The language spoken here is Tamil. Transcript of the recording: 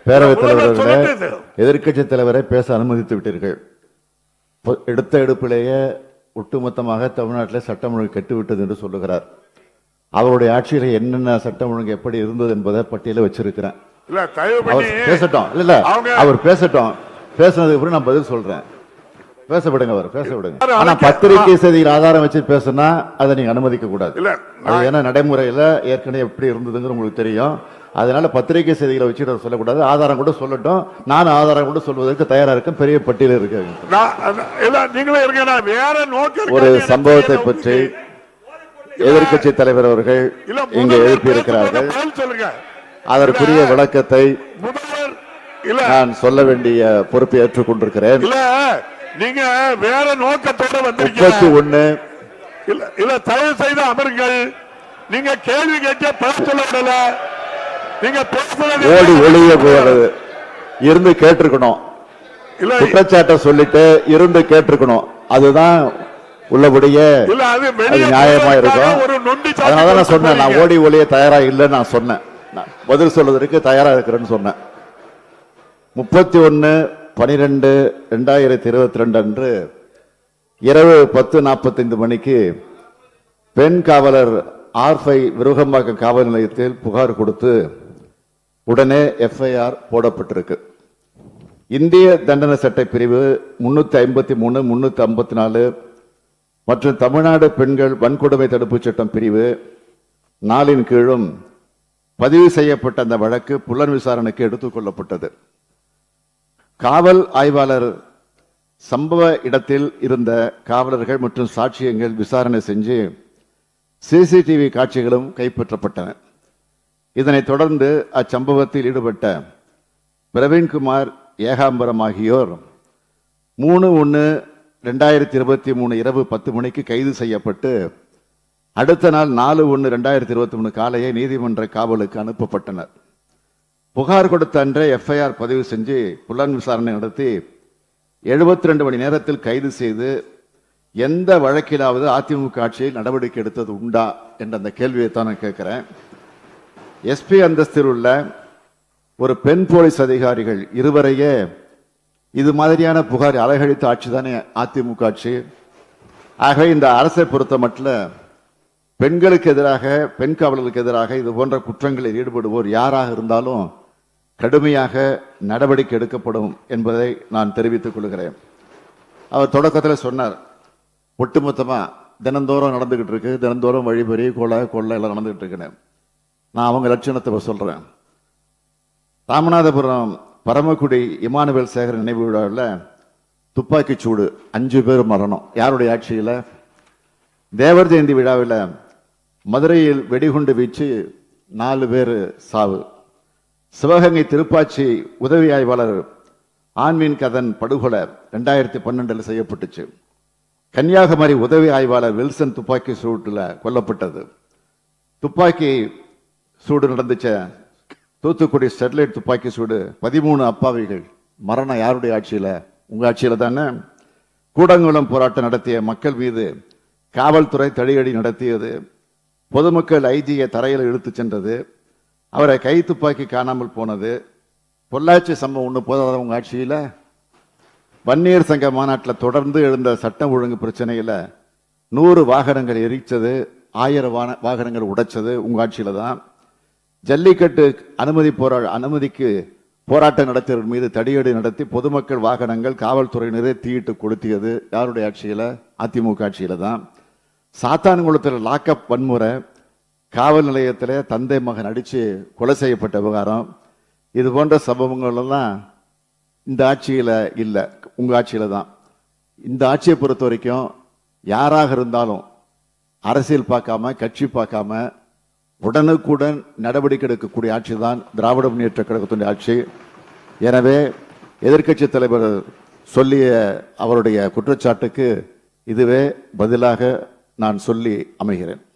பேரவைத் தலைவர்களே, எதிர்க்கட்சி தலைவரை பேச அனுமதித்து விட்டீர்கள். எடுத்த எடுப்பிலேயே ஒட்டுமொத்தமாக தமிழ்நாட்டில் சட்டம் ஒழுங்கு கெட்டுவிட்டது என்று சொல்லுகிறார். அவருடைய ஆட்சியில் என்னென்ன சட்டம் ஒழுங்கு எப்படி இருந்தது என்பதை பட்டியல வச்சிருக்கிறேன். பேசட்டும், இல்ல அவர் பேசட்டும். பேசினதுக்கு அப்புறம் நான் பதில் சொல்றேன். பேசப்படுங்க, அவர் பேசப்படுங்க. ஆனா பத்திரிகை செய்தியில் ஆதாரம் வச்சு பேசினா அதை நீங்க அனுமதிக்க கூடாது. அது ஏன்னா நடைமுறையில ஏற்கனவே எப்படி இருந்ததுங்கிற உங்களுக்கு தெரியும். அதனால பத்திரிகை செய்திகளை வச்சு சொல்லக்கூடாது. ஆதாரம் கூட சொல்லட்டும். நான் ஆதாரம் கூட சொல்வதற்கு தயாரா இருக்கேன். பெரிய பட்டியல் இருக்கு. ஒரு சம்பவத்தை பற்றி எதிர்க்கட்சி தலைவர் அவர்கள் இங்கே எழுப்பி இருக்கிறார்கள். அதற்குரிய விளக்கத்தை நான் சொல்ல வேண்டிய பொறுப்பை ஏற்றுக்கொண்டிருக்கிறேன். நீங்க வேற நோக்கத்தோட வந்து 31 இல்ல தயவு செய்து அமருங்கள். நீங்க கேள்வி கேட்க பதில் சொல்லல. நீங்க ஓடி ஒளிய போறது இருந்து கேட்டிருக்கணும். குற்றச்சாட்டை சொல்லிட்டு இருந்து கேட்டிருக்கணும். அதுதான் உள்ளபடியே நியாயமா இருக்கும். அதனால நான் சொன்னேன், நான் ஓடி ஒளிய தயாரா இல்லைன்னு நான் சொன்னேன். பதில் சொல்வதற்கு தயாரா இருக்கிறேன்னு சொன்னேன். 31/12/2022 அன்று இரவு 10:45 மணிக்கு பெண் காவலர் R5 விருகம்பாக்கம் காவல் நிலையத்தில் புகார் கொடுத்து உடனே FIR போடப்பட்டிருக்கு. இந்திய தண்டனை சட்ட பிரிவு 353, 354 மற்றும் தமிழ்நாடு பெண்கள் வன்கொடுமை தடுப்பு சட்டம் பிரிவு 4 கீழும் பதிவு செய்யப்பட்ட அந்த வழக்கு புலன் விசாரணைக்கு எடுத்துக் கொள்ளப்பட்டது. காவல் ஆய்வாளர் சம்பவ இடத்தில் இருந்த காவலர்கள் மற்றும் சாட்சியங்கள் விசாரணை செஞ்சு CCTV காட்சிகளும் கைப்பற்றப்பட்டன. இதனைத் தொடர்ந்து அச்சம்பவத்தில் ஈடுபட்ட பிரவீன்குமார், ஏகாம்பரம் ஆகியோர் 3/1/2023 இரவு 10 மணிக்கு கைது செய்யப்பட்டு அடுத்த நாள் 4/1/2023 காலையே நீதிமன்ற காவலுக்கு அனுப்பப்பட்டனர். புகார் கொடுத்த அன்றே FIR பதிவு செஞ்சு புலன் விசாரணை நடத்தி 72 மணி நேரத்தில் கைது செய்து எந்த வழக்கிலாவது அதிமுக ஆட்சியில் நடவடிக்கை எடுத்தது உண்டா என்ற அந்த கேள்வியை தான் நான் கேட்கிறேன். SP அந்தஸ்தில் உள்ள ஒரு பெண் போலீஸ் அதிகாரிகள் இருவரையே இது மாதிரியான புகார் அலைகழித்த ஆட்சி தானே அதிமுக ஆட்சி. ஆகவே இந்த அரசை பொறுத்த மட்டும் பெண்களுக்கு எதிராக, பெண் காவலர்களுக்கு எதிராக இது போன்ற குற்றங்களில் ஈடுபடுவோர் யாராக இருந்தாலும் கடுமையாக நடவடிக்கை எடுக்கப்படும் என்பதை நான் தெரிவித்துக் கொள்கிறேன். அவர் தொடக்கத்தில் சொன்னார், ஒட்டுமொத்தமா தினந்தோறும் நடந்துகிட்டு இருக்கு, தினந்தோறும் வழிபறி கொலை எல்லாம் நடந்துகிட்டு இருக்குன்னு. நான் அவங்க லட்சணத்தை சொல்றேன். ராமநாதபுரம் பரமக்குடி இமானுவேல் சேகர் நினைவு விழாவில் துப்பாக்கி சூடு 5 பேர் மரணம். யாருடைய ஆட்சியில்? தேவர் ஜெயந்தி விழாவில் மதுரையில் வெடிகுண்டு வீச்சு 4 பேர் சாவு. சிவகங்கை திருப்பாச்சி உதவி ஆய்வாளர் ஆன்மீன் கதன் படுகொலை 2012 செய்யப்பட்டுச்சு. கன்னியாகுமரி உதவி ஆய்வாளர் வில்சன் துப்பாக்கி சூட்டில் கொல்லப்பட்டது. துப்பாக்கி சூடு நடந்துச்ச தூத்துக்குடி ஸ்டெர்லைட் துப்பாக்கி சூடு 13 அப்பாவிகள் மரணம். யாருடைய ஆட்சியில்? உங்க ஆட்சியில் தானே. கூடங்குளம் போராட்டம் நடத்திய மக்கள் மீது காவல்துறை தடியடி நடத்தியது. பொதுமக்கள் ஐஜியை தரையில் இழுத்து சென்றது. அவரை கை துப்பாக்கி காணாமல் போனது. பொள்ளாச்சி சம்பவம் ஒன்று போதாத உங்க ஆட்சியில். வன்னியர் சங்க மாநாட்டில் தொடர்ந்து எழுந்த சட்டம் ஒழுங்கு பிரச்சனையில் 100 வாகனங்கள் எரிச்சது, 1000 வாகனங்கள் உடைச்சது உங்க ஆட்சியில தான். ஜல்லிக்கட்டு அனுமதிக்கு போராட்டம் நடத்தியவர் மீது தடியடி நடத்தி பொதுமக்கள் வாகனங்கள் காவல்துறையினரே தீயிட்டு கொளுத்தியது யாருடைய ஆட்சியில? அதிமுக ஆட்சியில தான். சாத்தான்குளத்தில் லாக்அப் வன்முறை, காவல் நிலையத்தில் தந்தை மகன் அடிச்சு கொலை செய்யப்பட்ட விவகாரம், இது போன்ற சம்பவங்கள் எல்லாம் இந்த ஆட்சியில இல்லை, உங்க ஆட்சியில தான். இந்த ஆட்சியை பொறுத்த வரைக்கும் யாராக இருந்தாலும் அரசியல் பார்க்காம, கட்சி பார்க்காம உடனுக்குடன் நடவடிக்கை எடுக்கக்கூடிய ஆட்சி தான் திராவிட முன்னேற்ற கழகத்தினுடைய ஆட்சி. எனவே எதிர்க்கட்சி தலைவர் சொல்லிய அவருடைய குற்றச்சாட்டுக்கு இதுவே பதிலாக நான் சொல்லி அமைகிறேன்.